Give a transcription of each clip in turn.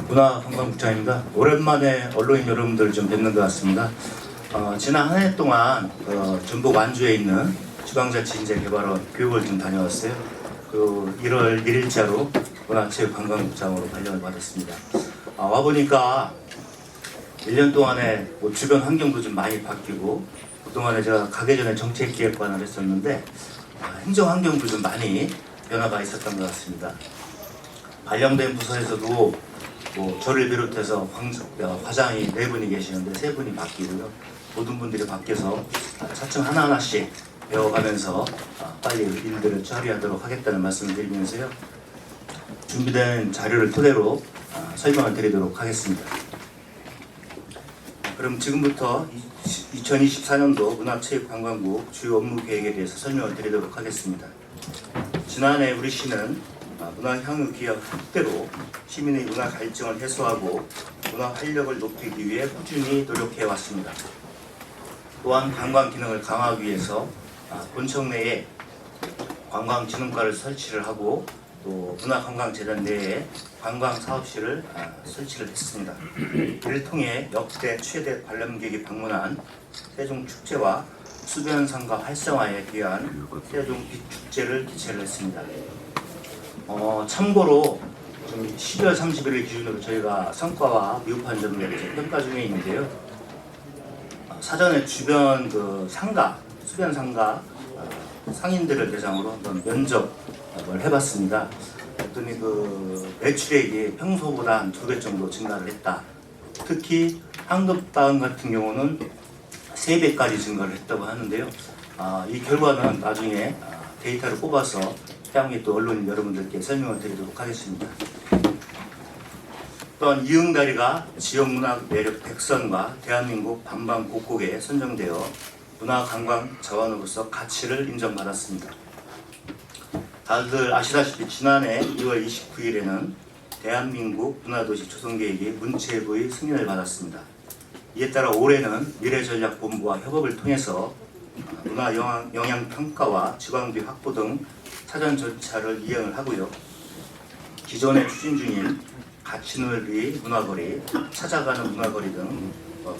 문화관광국장입니다. 오랜만에 언론인 여러분들 좀 뵙는 것 같습니다. 지난 한 해 동안 전북 완주에 있는 지방자치인재개발원 교육을 좀 다녀왔어요. 그 1월 1일자로 문화체육관광국장으로 발령을 받았습니다. 와보니까 1년 동안에 뭐 주변 환경도 좀 많이 바뀌고, 그동안에 제가 가기 전에 정책기획관을 했었는데 행정환경도 좀 많이 변화가 있었던 것 같습니다. 발령된 부서에서도 뭐 저를 비롯해서 과장이 4분이 계시는데 3분이 바뀌고요. 모든 분들이 바뀌어서 차츰 하나하나씩 배워가면서 빨리 일들을 처리하도록 하겠다는 말씀을 드리면서요. 준비된 자료를 토대로 설명을 드리도록 하겠습니다. 그럼 지금부터 2024년도 문화체육관광부 주요 업무 계획에 대해서 설명을 드리도록 하겠습니다. 지난해 우리 시는 문화향유 기업 확대로 시민의 문화 갈증을 해소하고 문화 활력을 높이기 위해 꾸준히 노력해 왔습니다. 또한 관광 기능을 강화하기 위해서 본청 내에 관광진흥과를 설치를 하고, 또 문화관광재단 내에 관광사업실을 설치를 했습니다. 이를 통해 역대 최대 관람객이 방문한 세종축제와 수변상가 활성화에 위한 세종빛축제를 개최를 했습니다. 참고로 좀 12월 31일 기준으로 저희가 성과와 미흡한 점을 평가 중에 있는데요. 사전에 주변 수변 상가 상인들을 대상으로 한번 면접을 해봤습니다. 그랬더니 매출액이 평소보다 한 2배 정도 증가를 했다. 특히 한급다운 같은 경우는 3배까지 증가를 했다고 하는데요. 이 결과는 나중에 데이터를 뽑아서 향후에 또 언론인 여러분들께 설명을 드리도록 하겠습니다. 또한 이응다리가 지역문화 매력 백선과 대한민국 반방 곡곡에 선정되어 문화관광 자원으로서 가치를 인정받았습니다. 다들 아시다시피 지난해 2월 29일에는 대한민국 문화도시 조성계획이 문체부의 승인을 받았습니다. 이에 따라 올해는 미래전략본부와 협업을 통해서 문화영향평가와 지방비 확보 등 사전 절차를 이행을 하고요. 기존에 추진 중인 가치놀이 문화거리, 찾아가는 문화거리 등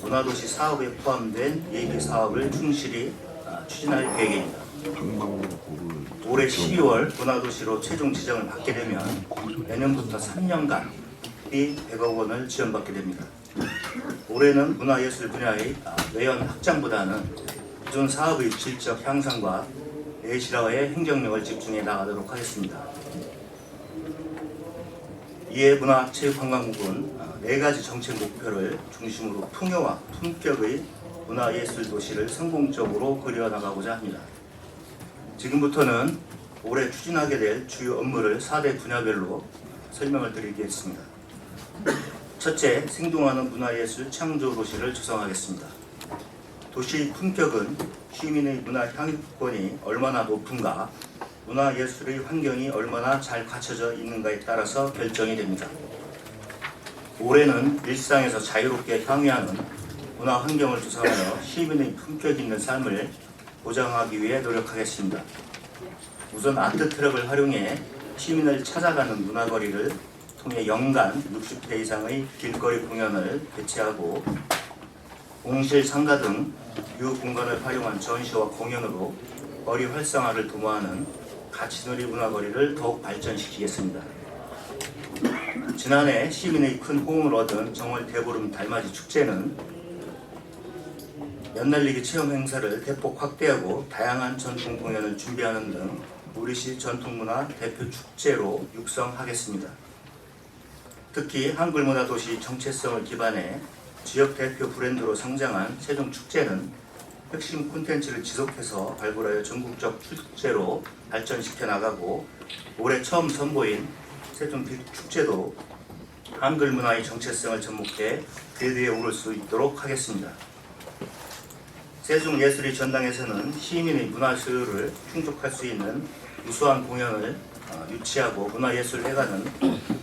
문화도시 사업에 포함된 예비 사업을 충실히 추진할 계획입니다. 올해 12월 문화도시로 최종 지정을 받게 되면 내년부터 3년간 100억 원을 지원받게 됩니다. 올해는 문화예술 분야의 외연 확장보다는 기존 사업의 질적 향상과 내실화의 행정력을 집중해 나가도록 하겠습니다. 이에 문화체육관광국은 4가지 정책 목표를 중심으로 풍요와 품격의 문화예술 도시를 성공적으로 그려나가고자 합니다. 지금부터는 올해 추진하게 될 주요 업무를 4대 분야별로 설명을 드리겠습니다. 첫째, 생동하는 문화예술 창조 도시를 조성하겠습니다. 도시의 품격은 시민의 문화 향유권이 얼마나 높은가, 문화예술의 환경이 얼마나 잘 갖춰져 있는가에 따라서 결정이 됩니다. 올해는 일상에서 자유롭게 향유하는 문화 환경을 조성하여 시민의 품격 있는 삶을 보장하기 위해 노력하겠습니다. 우선 아트 트럭을 활용해 시민을 찾아가는 문화거리를 통해 연간 60회 이상의 길거리 공연을 개최하고, 공실 상가 등 유공간을 활용한 전시와 공연으로 거리 활성화를 도모하는 가치놀이 문화거리를 더욱 발전시키겠습니다. 지난해 시민의 큰 호응을 얻은 정월 대보름 달맞이 축제는 연날리기 체험 행사를 대폭 확대하고 다양한 전통 공연을 준비하는 등 우리시 전통문화 대표 축제로 육성하겠습니다. 특히 한글문화도시 정체성을 기반해 지역 대표 브랜드로 성장한 세종축제는 핵심 콘텐츠를 지속해서 발굴하여 전국적 축제로 발전시켜 나가고, 올해 처음 선보인 세종축제도 한글 문화의 정체성을 접목해 대대에 오를 수 있도록 하겠습니다. 세종예술의 전당에서는 시민의 문화수요를 충족할 수 있는 우수한 공연을 유치하고 문화예술회관은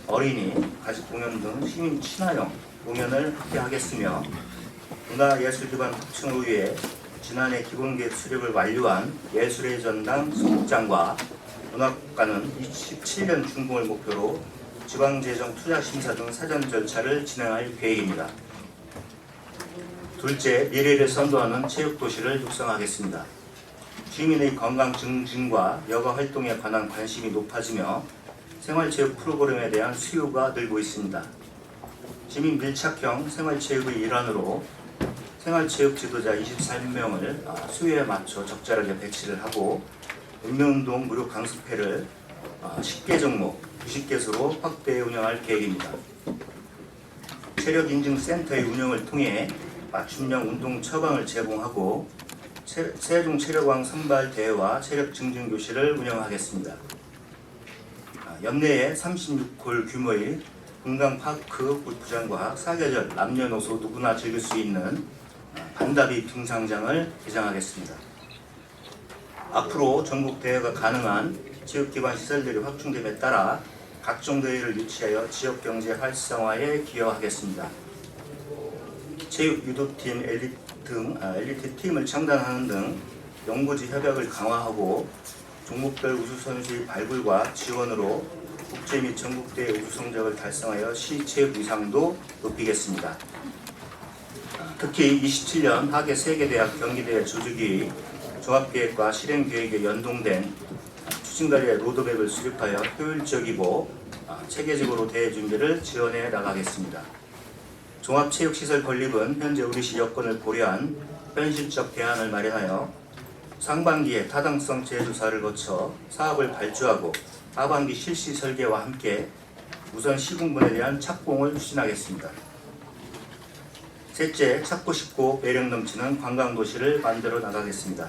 어린이, 가족 공연 등 시민 친화형 공연을 확대하겠으며, 문화예술 기반 확충을 위해 지난해 기본계획 수립을 완료한 예술의 전당 소극장과 문학관은 27년 준공을 목표로 지방재정 투자심사 등 사전 절차를 진행할 계획입니다. 둘째, 미래를 선도하는 체육도시를 육성하겠습니다. 주민의 건강 증진과 여가 활동에 관한 관심이 높아지며 생활체육 프로그램에 대한 수요가 늘고 있습니다. 시민 밀착형 생활체육의 일환으로 생활체육 지도자 23명을 수요에 맞춰 적절하게 배치를 하고 읍면운동 무료 강습회를 10개 종목 90개소로 확대 운영할 계획입니다. 체력인증센터의 운영을 통해 맞춤형 운동 처방을 제공하고 세종체력왕 선발대회와 체력 증진 교실을 운영하겠습니다. 연내에 36홀 규모의 금강파크 골프장과 사계절 남녀노소 누구나 즐길 수 있는 반다비 등산장을 개장하겠습니다. 앞으로 전국 대회가 가능한 체육기반 시설들이 확충됨에 따라 각종 대회를 유치하여 지역경제 활성화에 기여하겠습니다. 체육 유도팀, 엘리트 팀을 창단하는 등 연구지 협약을 강화하고 종목별 우수선수의 발굴과 지원으로 국제 및 전국대회 우수 성적을 달성하여 시체육 위상도 높이겠습니다. 특히 27년 하계 세계대학 경기대회 조직위 종합계획과 실행계획에 연동된 추진관리의 로드맵을 수립하여 효율적이고 체계적으로 대회 준비를 지원해 나가겠습니다. 종합체육시설 건립은 현재 우리시 여건을 고려한 현실적 대안을 마련하여 상반기에 타당성 재조사를 거쳐 사업을 발주하고 하반기 실시 설계와 함께 우선 시공분에 대한 착공을 추진하겠습니다. 셋째, 찾고 싶고 매력 넘치는 관광도시를 만들어 나가겠습니다.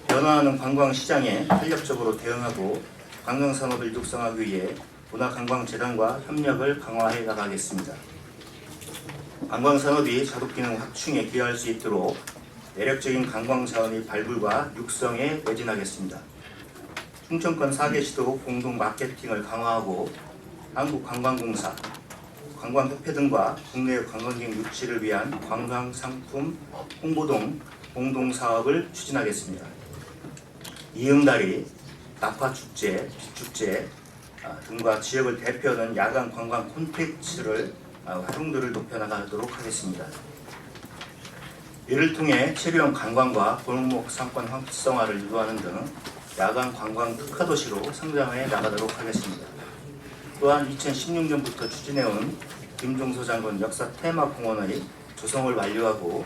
변화하는 관광시장에 탄력적으로 대응하고 관광산업을 육성하기 위해 문화관광재단과 협력을 강화해 나가겠습니다. 관광산업이 자독기능 확충에 기여할 수 있도록 매력적인 관광자원의 발굴과 육성에 매진하겠습니다. 충청권 4개시도 공동 마케팅을 강화하고 한국관광공사, 관광협회 등과 국내 관광객 유치를 위한 관광상품 홍보동 공동사업을 추진하겠습니다. 이응다리, 낙화축제, 빛축제 등과 지역을 대표하는 야간 관광 콘텐츠를 활용도를 높여나가도록 하겠습니다. 이를 통해 체류형 관광과 골목 상권 활성화를 유도하는 등 야간 관광 특화도시로 성장해 나가도록 하겠습니다. 또한 2016년부터 추진해온 김종서 장군 역사 테마공원의 조성을 완료하고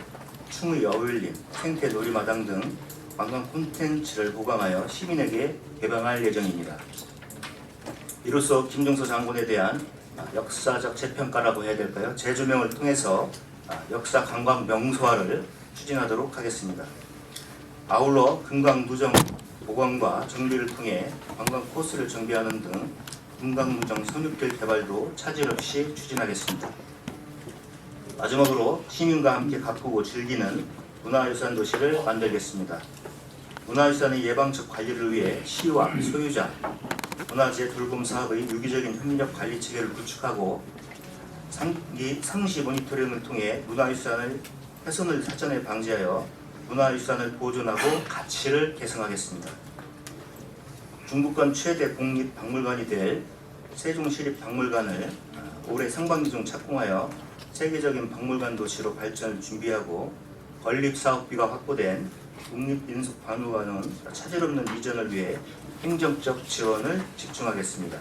충의 어울림, 생태 놀이마당 등 관광 콘텐츠를 보강하여 시민에게 개방할 예정입니다. 이로써 김종서 장군에 대한 역사적 재평가라고 해야 될까요? 재조명을 통해서 역사 관광 명소화를 추진하도록 하겠습니다. 아울러 금강누정 보강과 정비를 통해 관광 코스를 정비하는 등 금강누정 선육길 개발도 차질 없이 추진하겠습니다. 마지막으로 시민과 함께 가꾸고 즐기는 문화유산 도시를 만들겠습니다. 문화유산의 예방적 관리를 위해 시와 소유자, 문화재 돌봄 사업의 유기적인 협력 관리 체계를 구축하고 상시 모니터링을 통해 문화유산의 훼손을 사전에 방지하여 문화유산을 보존하고 가치를 계승하겠습니다. 중부권 최대 국립박물관이 될 세종시립박물관을 올해 상반기 중 착공하여 세계적인 박물관 도시로 발전을 준비하고 건립사업비가 확보된 국립민속박물관은 차질 없는 이전을 위해 행정적 지원을 집중하겠습니다.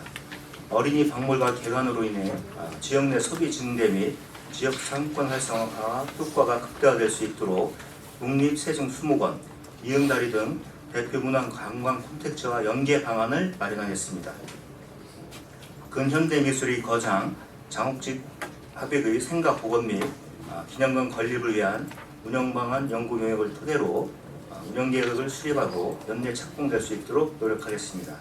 어린이 박물관 개관으로 인해 지역 내 소비 증대 및 지역 상권 활성화 효과가 극대화될 수 있도록 국립세종수목원, 이응다리 등 대표 문화 관광 콘텐츠와 연계 방안을 마련하겠습니다. 근현대미술의 거장 장옥집 화백의 생각 복원 및 기념관 건립을 위한 운영방안 연구 용역을 토대로 운영계획을 수립하고 연내 착공될 수 있도록 노력하겠습니다.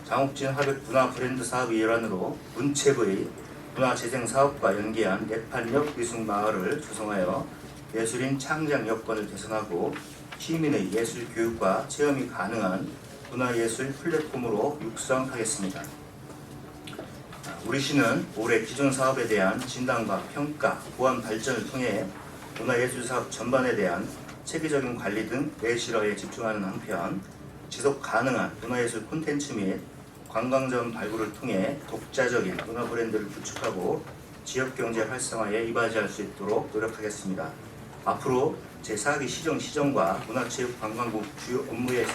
장옥진 화백 문화 브랜드 사업의 일환으로 문체부의 문화재생사업과 연계한 내판역 미술마을을 조성하여 예술인 창작 여건을 개선하고 시민의 예술 교육과 체험이 가능한 문화예술 플랫폼으로 육성하겠습니다. 우리 시는 올해 기존 사업에 대한 진단과 평가, 보완 발전을 통해 문화예술 사업 전반에 대한 체계적인 관리 등 내실화에 집중하는 한편 지속 가능한 문화예술 콘텐츠 및 관광점 발굴을 통해 독자적인 문화 브랜드를 구축하고 지역경제 활성화에 이바지할 수 있도록 노력하겠습니다. 앞으로 제4기 시정과 문화체육관광부 주요 업무에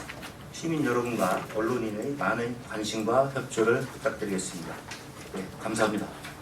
시민 여러분과 언론인의 많은 관심과 협조를 부탁드리겠습니다. 네, 감사합니다.